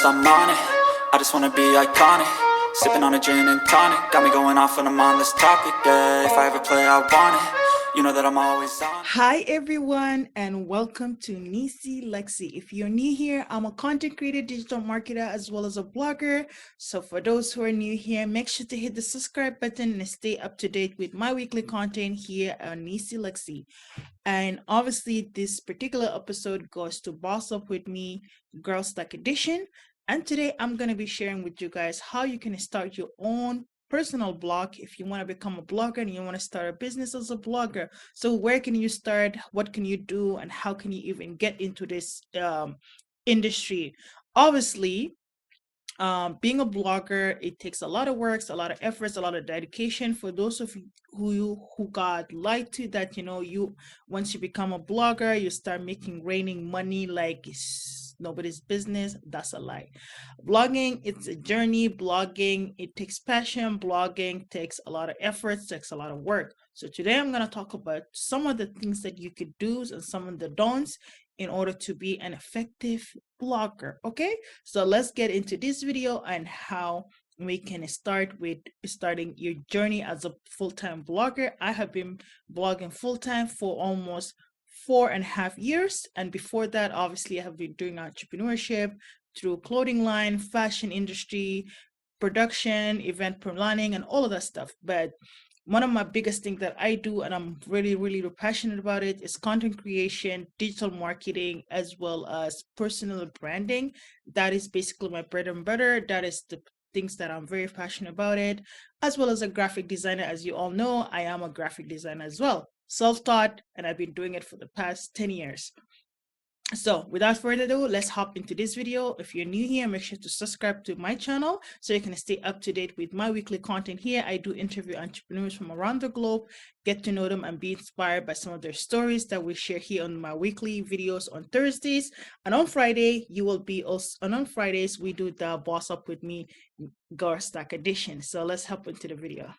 yes, I'm on it. I just wanna be iconic. Sipping on a gin and tonic. Got me going off when I'm on this topic, yeah. If I ever play, I want it. You know that I'm always on. Hi everyone, and welcome to Neecee Lexy. If you're new here, I'm a content creator, digital marketer, as well as a blogger. So for those who are new here, make sure to hit the subscribe button and stay up to date with my weekly content here on Neecee Lexy. And obviously this particular episode goes to Boss Up With Me Girl Stack Edition. And today I'm going to be sharing with you guys how you can start your own personal blog if you want to become a blogger and you want to start a business as a blogger. So where can you start? What can you do? And how can you even get into this industry? Obviously, being a blogger, it takes a lot of work, a lot of efforts, a lot of dedication. For those of you who got lied to, that you once you become a blogger, you start raining money like it's nobody's business. That's a lie. Blogging, it's a journey. Blogging, it takes passion. Blogging takes a lot of efforts, takes a lot of work. So today I'm going to talk about some of the things that you could do and some of the don'ts in order to be an effective blogger. Okay, so let's get into this video and how we can start with starting your journey as a full-time blogger. I have been blogging full-time for almost 4.5 years, and before that, obviously, I have been doing entrepreneurship through clothing line, fashion industry, production, event planning, and all of that stuff. But one of my biggest things that I do, and I'm really passionate about it, is content creation, digital marketing, as well as personal branding. That is basically my bread and butter. That is the things that I'm very passionate about it, as well as a graphic designer. As you all know, I am a graphic designer as well, self-taught, and I've been doing it for the past 10 years. So without further ado, let's hop into this video. If you're new here, make sure to subscribe to my channel so you can stay up to date with my weekly content here. I do interview entrepreneurs from around the globe, get to know them and be inspired by some of their stories that we share here on my weekly videos on Thursdays. And on Friday, on Fridays, we do the Boss Up With Me Girl Stack Edition. So let's hop into the video.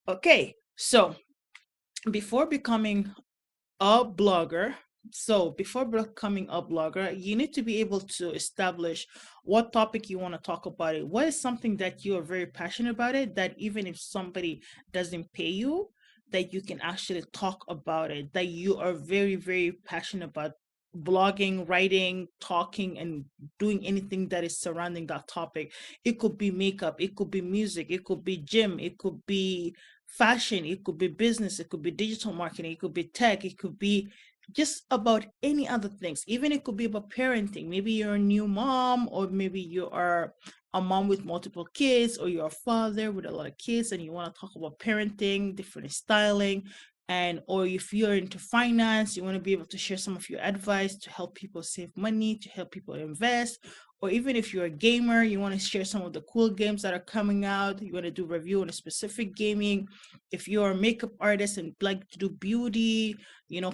Okay, so before becoming a blogger, you need to be able to establish what topic you want to talk about it. What is something that you are very passionate about it, that even if somebody doesn't pay you, that you can actually talk about it, that you are very passionate about blogging, writing, talking, and doing anything that is surrounding that topic. It could be makeup, it could be music, it could be gym, it could be fashion, it could be business, it could be digital marketing, it could be tech, it could be just about any other things. Even it could be about parenting. Maybe you're a new mom, or maybe you are a mom with multiple kids, or you're a father with a lot of kids and you want to talk about parenting, different styling, or if you're into finance, you want to be able to share some of your advice to help people save money, to help people invest. Or even if you're a gamer, you want to share some of the cool games that are coming out, you want to do review on a specific gaming. If you're a makeup artist and like to do beauty,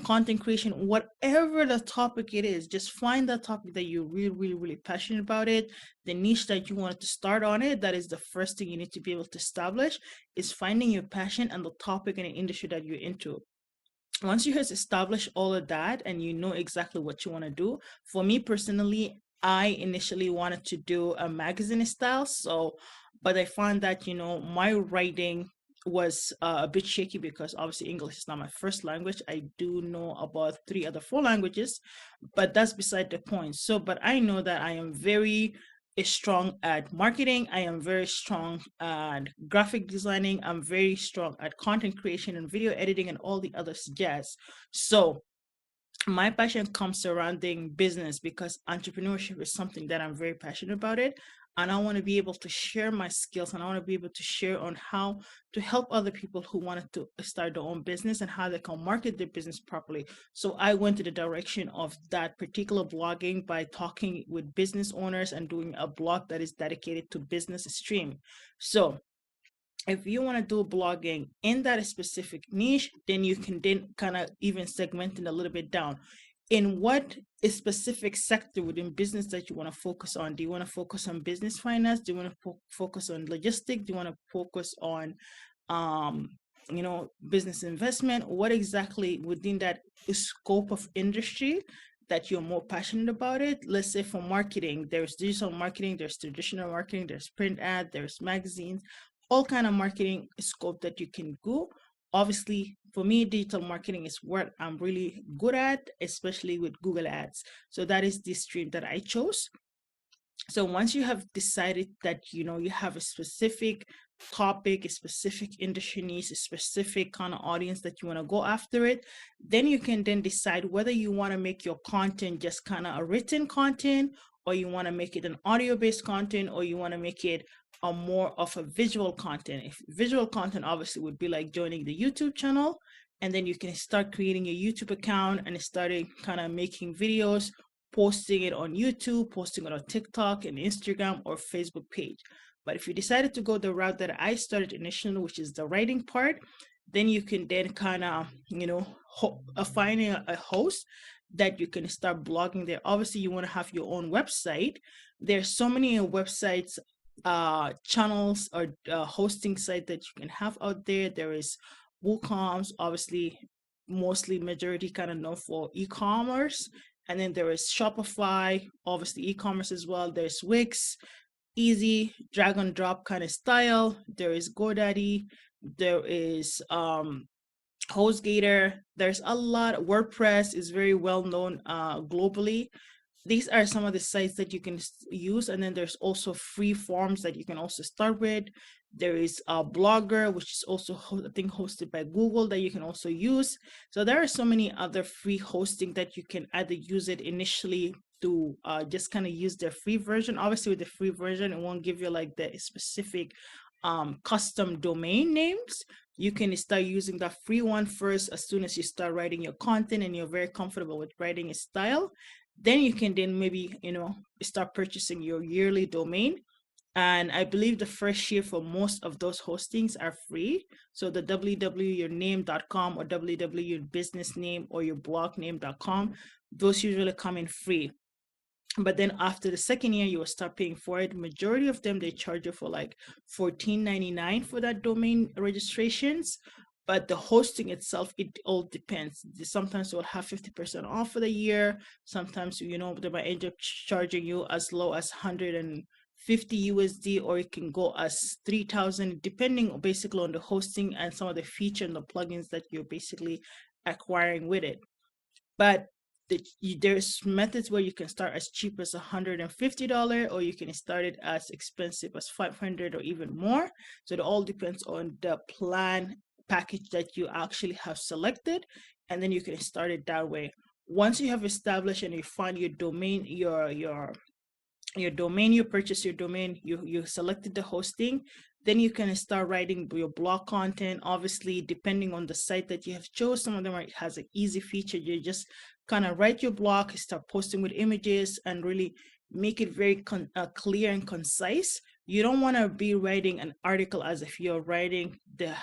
content creation, whatever the topic it is, just find that topic that you're really passionate about it, the niche that you wanted to start on it. That is the first thing you need to be able to establish, is finding your passion and the topic and the industry that you're into. Once you have established all of that and you know exactly what you want to do, for me personally, I initially wanted to do a magazine style. But I found that, my writing was a bit shaky because obviously English is not my first language. I do know about 3 other 4 languages, but that's beside the point. But I know that I am very strong at marketing. I am very strong at graphic designing. I'm very strong at content creation and video editing and all the other jazz. So my passion comes surrounding business, because entrepreneurship is something that I'm very passionate about it, and I want to be able to share my skills, and I want to be able to share on how to help other people who wanted to start their own business and how they can market their business properly. So I went to the direction of that particular blogging by talking with business owners and doing a blog that is dedicated to business stream. So if you want to do blogging in that specific niche, then you can then kind of even segment it a little bit down. In what specific sector within business that you want to focus on? Do you want to focus on business finance? Do you want to focus on logistics? Do you want to focus on business investment? What exactly within that scope of industry that you're more passionate about it? Let's say for marketing, there's digital marketing, there's traditional marketing, there's print ad, there's magazines, all kind of marketing scope that you can go. Obviously, for me, digital marketing is what I'm really good at, especially with Google Ads. So that is the stream that I chose. So once you have decided that you have a specific topic, a specific industry niche, a specific kind of audience that you want to go after it, then you can then decide whether you want to make your content just kind of a written content, or you want to make it an audio-based content, or you want to make it a more of a visual content. If visual content obviously would be like joining the YouTube channel, and then you can start creating a YouTube account and starting kind of making videos, posting it on YouTube, posting it on TikTok and Instagram or Facebook page. But if you decided to go the route that I started initially, which is the writing part, then you can then kind of, find a host that you can start blogging there. Obviously, you want to have your own website. There's so many websites, channels, or hosting site that you can have out there. There is WooCommerce, obviously, mostly majority kind of known for e-commerce. And then there is Shopify, obviously e-commerce as well. There's Wix, easy drag and drop kind of style. There is GoDaddy. There is HostGator. There's a lot. WordPress is very well known globally. These are some of the sites that you can use. And then there's also free forms that you can also start with. There is a Blogger, which is also, I think, hosted by Google, that you can also use. So there are so many other free hosting that you can either use it initially to just kind of use their free version. Obviously, with the free version, it won't give you like the specific custom domain names. You can start using the free one first as soon as you start writing your content and you're very comfortable with writing a style. Then you can then maybe, start purchasing your yearly domain. And I believe the first year for most of those hostings are free. So the www.yourname.com or www.yourbusinessname or your blog name.com, those usually come in free. But then after the second year, you will start paying for it. Majority of them, they charge you for like $14.99 for that domain registrations. But the hosting itself, it all depends. Sometimes they'll have 50% off for the year. Sometimes, they might end up charging you as low as $150 USD, or it can go as 3,000, depending basically on the hosting and some of the feature and the plugins that you're basically acquiring with it. But there's methods where you can start as cheap as $150, or you can start it as expensive as $500 or even more. So it all depends on the plan package that you actually have selected, and then you can start it that way. Once you have established and you find your domain, your domain, you purchase your domain, you selected the hosting, then you can start writing your blog content. Obviously, depending on the site that you have chosen, some of them has an easy feature. You just kind of write your blog, start posting with images, and really make it very clear and concise. You don't want to be writing an article as if you're writing the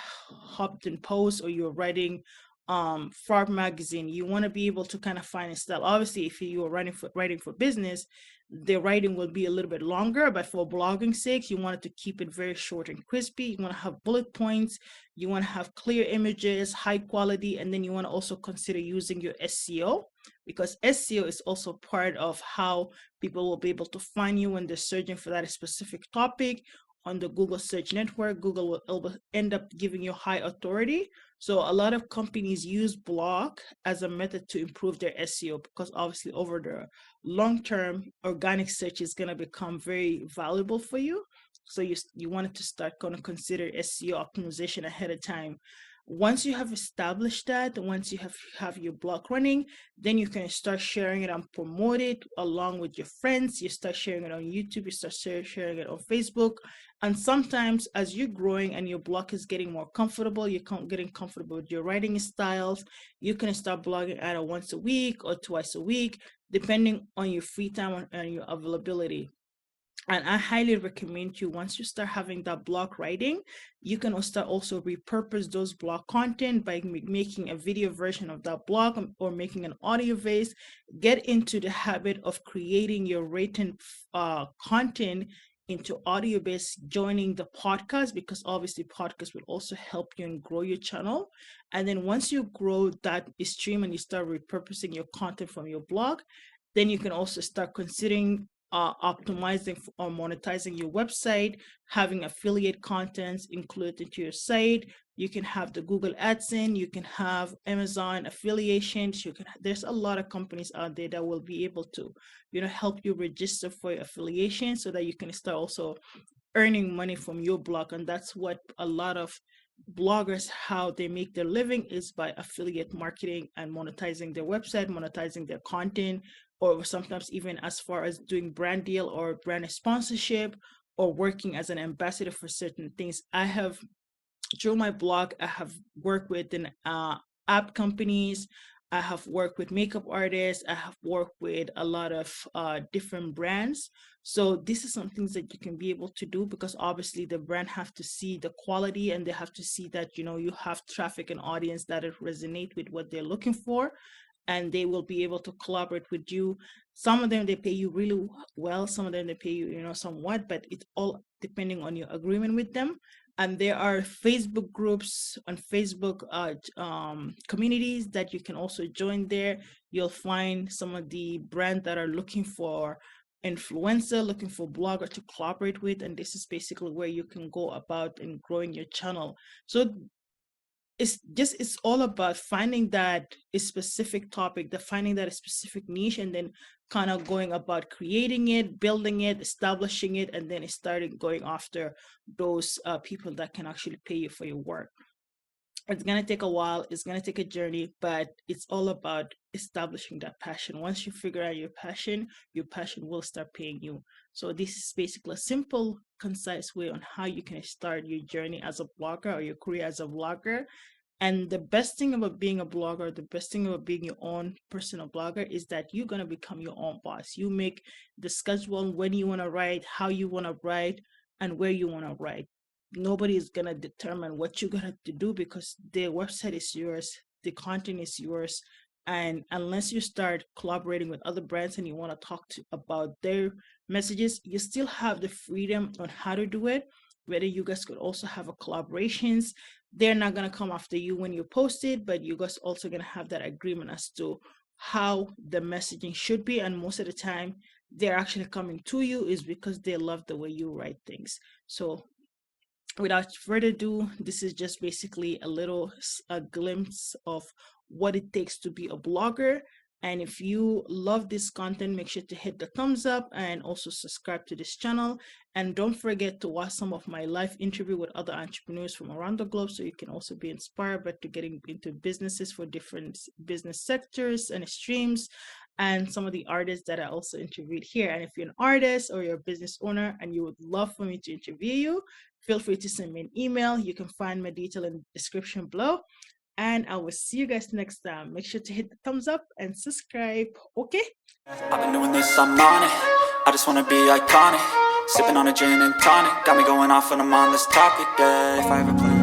Huffington Post or you're writing Forbes magazine. You want to be able to kind of find a style. Obviously, if you are writing for business, the writing will be a little bit longer, but for blogging sake, you want to keep it very short and crispy. You want to have bullet points, you want to have clear images, high quality, and then you want to also consider using your SEO, because SEO is also part of how people will be able to find you when they're searching for that specific topic on the Google search network. Google will end up giving you high authority. So a lot of companies use blog as a method to improve their SEO, because obviously over the long term, organic search is going to become very valuable for you. So you wanted to start going to consider SEO optimization ahead of time. Once you have established that, once you have your blog running, then you can start sharing it and promote it along with your friends. You start sharing it on YouTube, you start sharing it on Facebook. And sometimes as you're growing and your blog is getting more comfortable, you're getting comfortable with your writing styles, you can start blogging either once a week or twice a week, depending on your free time and your availability. And I highly recommend you, once you start having that blog writing, you can start also repurpose those blog content by making a video version of that blog or making an audio base. Get into the habit of creating your written content into audio base, joining the podcast, because obviously podcast will also help you and grow your channel. And then once you grow that stream and you start repurposing your content from your blog, then you can also start considering optimizing or monetizing your website, having affiliate contents included into your site. You can have the Google AdSense, you can have Amazon affiliations, there's a lot of companies out there that will be able to, help you register for your affiliation so that you can start also earning money from your blog. And that's what a lot of bloggers, how they make their living, is by affiliate marketing and monetizing their website, monetizing their content, or sometimes even as far as doing brand deal or brand sponsorship, or working as an ambassador for certain things. I have, through my blog, I have worked with app companies, I have worked with makeup artists, I have worked with a lot of different brands. So this is some things that you can be able to do, because obviously the brand have to see the quality, and they have to see that, you have traffic and audience that resonate with what they're looking for, and they will be able to collaborate with you. Some of them, they pay you really well, some of them they pay you, somewhat, but it's all depending on your agreement with them. And there are Facebook groups on Facebook communities that you can also join there. You'll find some of the brands that are looking for influencer, looking for blogger to collaborate with, and this is basically where you can go about and growing your channel. So it's all about finding that a specific topic, finding that a specific niche, and then kind of going about creating it, building it, establishing it, and then starting going after those people that can actually pay you for your work. It's going to take a while, it's going to take a journey, but it's all about establishing that passion. Once you figure out your passion will start paying you. So this is basically a simple, concise way on how you can start your journey as a blogger or your career as a vlogger. And the best thing about being a blogger, the best thing about being your own personal blogger, is that you're going to become your own boss. You make the schedule, when you want to write, how you want to write, and where you want to write. Nobody is going to determine what you're going to do, because the website is yours, the content is yours. And unless you start collaborating with other brands and you want to talk about their messages, you still have the freedom on how to do it. Whether you guys could also have a collaborations, they're not going to come after you when you post it, but you guys also going to have that agreement as to how the messaging should be. And most of the time they're actually coming to you is because they love the way you write things. So without further ado, this is just basically a glimpse of what it takes to be a blogger. And if you love this content, make sure to hit the thumbs up and also subscribe to this channel. And don't forget to watch some of my live interview with other entrepreneurs from around the globe, so you can also be inspired by getting into businesses for different business sectors and streams, and some of the artists that I also interviewed here. And if you're an artist or you're a business owner and you would love for me to interview you, feel free to send me an email. You can find my detail in the description below. And I will see you guys next time. Make sure to hit the thumbs up and subscribe. Okay? I've been doing this, I'm on it. I just wanna be iconic. Sipping on a gin and tonic. Got me going off when I'm on this topic, yeah. If I ever play